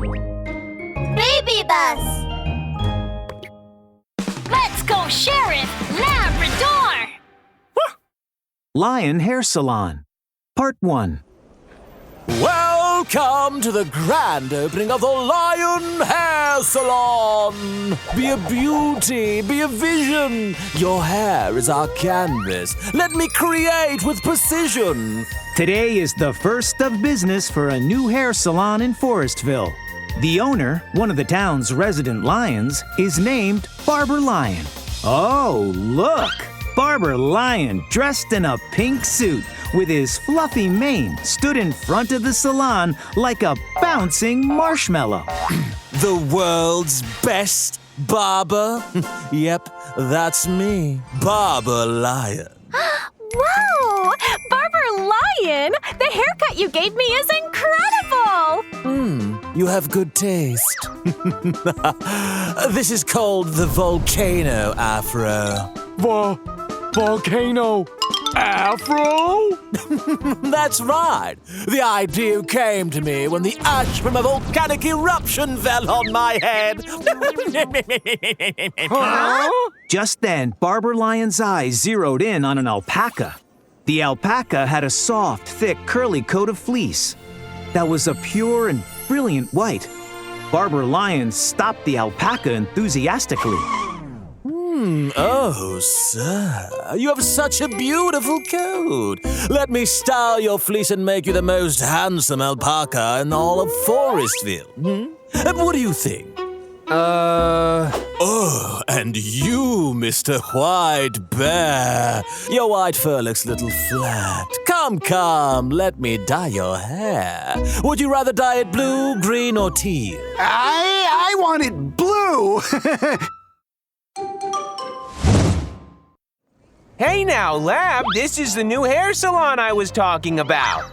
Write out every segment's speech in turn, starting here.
Baby bus! Let's go, Sheriff Labrador! Lion Hair Salon, Part 1. Welcome to the grand opening of the Lion Hair Salon. Be a beauty, be a vision. Your hair is our canvas. Let me create with precision. Today is the first of business for a new hair salon in Forestville. The owner, one of the town's resident lions, is named Barber Lion. Oh, look! Barber Lion, dressed in a pink suit with his fluffy mane, stood in front of the salon like a bouncing marshmallow. The world's best barber? Yep, that's me, Barber Lion. Wow! Barber Lion! The haircut you gave me is incredible! You have good taste. This is called the volcano afro. Volcano afro? That's right. The idea came to me when the ash from a volcanic eruption fell on my head. Just then, Barber Lion's eyes zeroed in on an alpaca. The alpaca had a soft, thick, curly coat of fleece that was a pure and brilliant white. Barber Lion stopped the alpaca enthusiastically. Oh, sir, you have such a beautiful coat. Let me style your fleece and make you the most handsome alpaca in all of Forestville. What do you think? Oh, and you, Mr. White Bear. Your white fur looks a little flat. Come, let me dye your hair. Would you rather dye it blue, green, or teal? I want it blue. Hey now, Lab, this is the new hair salon I was talking about.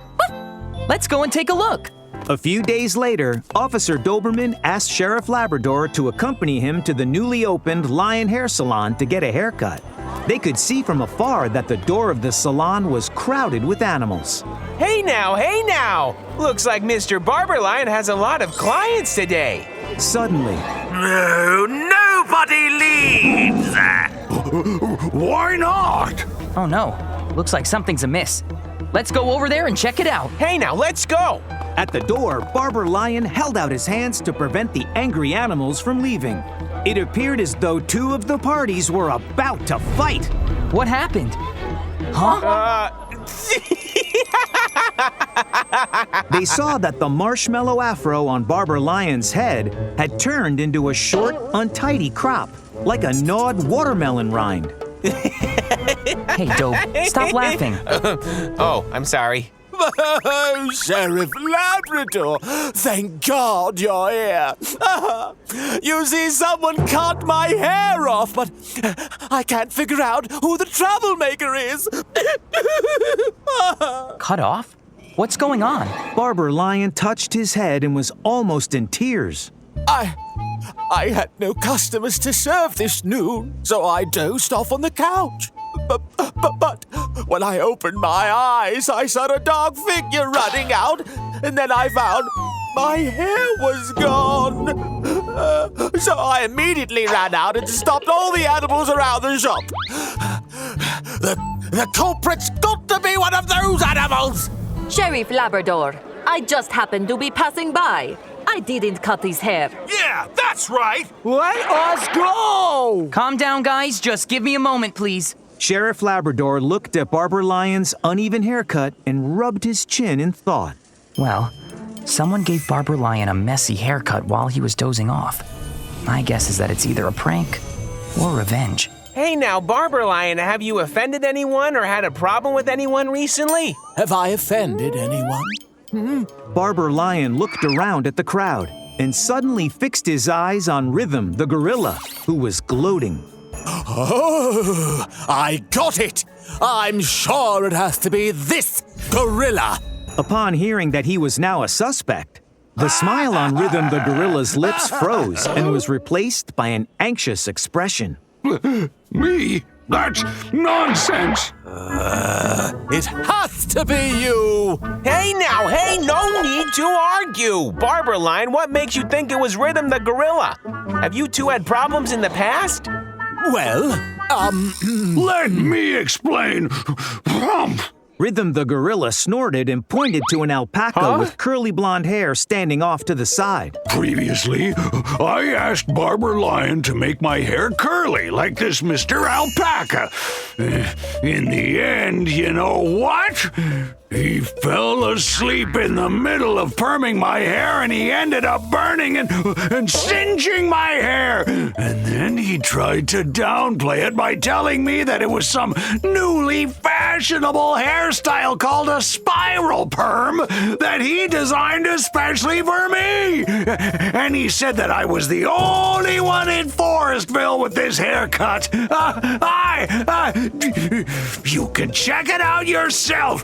Let's go and take a look. A few days later, Officer Doberman asked Sheriff Labrador to accompany him to the newly opened Lion Hair Salon to get a haircut. They could see from afar that the door of the salon was crowded with animals. Hey now! Looks like Mr. Barber Lion has a lot of clients today. Suddenly, No, nobody leaves! Why not? Oh no, looks like something's amiss. Let's go over there and check it out. Hey now, let's go! at the door, Barber Lion held out his hands to prevent the angry animals from leaving. It appeared as though two of the parties were about to fight. What happened? Huh? They saw that the marshmallow afro on Barber Lion's head had turned into a short, untidy crop, like a gnawed watermelon rind. Hey, Dope, stop laughing. Oh, I'm sorry. Oh, Sheriff Labrador, thank God you're here. You see, someone cut my hair off, but I can't figure out who the troublemaker is. Cut off? What's going on? Barber Lion touched his head and was almost in tears. I had no customers to serve this noon, so I dozed off on the couch. But when I opened my eyes, I saw a dark figure running out, and then I found my hair was gone. So I immediately ran out and stopped all the animals around the shop. The culprit's got to be one of those animals! Sheriff Labrador, I just happened to be passing by. I didn't cut his hair. Yeah, that's right. Let us go! Calm down, guys. Just give me a moment, please. Sheriff Labrador looked at Barber Lion's uneven haircut and rubbed his chin in thought. Well, someone gave Barber Lion a messy haircut while he was dozing off. My guess is that it's either a prank or revenge. Hey now, Barber Lion, have you offended anyone or had a problem with anyone recently? Have I offended anyone? Barber Lion looked around at the crowd and suddenly fixed his eyes on Rhythm, the gorilla, who was gloating. Oh, I got it! I'm sure it has to be this gorilla! Upon hearing that he was now a suspect, the smile on Rhythm the gorilla's lips froze and was replaced by an anxious expression. Me? That's nonsense. It has to be you! Hey now, hey, no need to argue. Barber Lion, what makes you think it was Rhythm the gorilla? Have you two had problems in the past? Well, Let me explain. Rhythm the gorilla snorted and pointed to an alpaca Huh? with curly blonde hair standing off to the side. Previously, I asked Barber Lion to make my hair curly like this Mr. Alpaca. In the end, you know what? He fell asleep in the middle of perming my hair and he ended up burning and singeing my hair. And then he tried to downplay it by telling me that it was some newly fashionable hairstyle called a spiral perm that he designed especially for me. And he said that I was the only one in Forestville with this haircut. You can check it out yourself.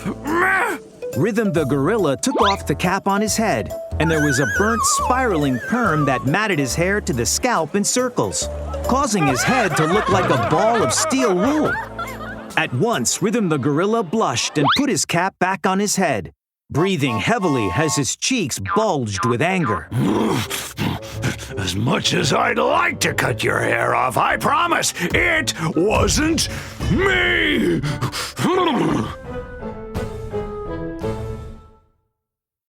Rhythm the gorilla took off the cap on his head, and there was a burnt spiraling perm that matted his hair to the scalp in circles, causing his head to look like a ball of steel wool. At once, Rhythm the gorilla blushed and put his cap back on his head, breathing heavily as his cheeks bulged with anger. As much as I'd like to cut your hair off, I promise it wasn't me.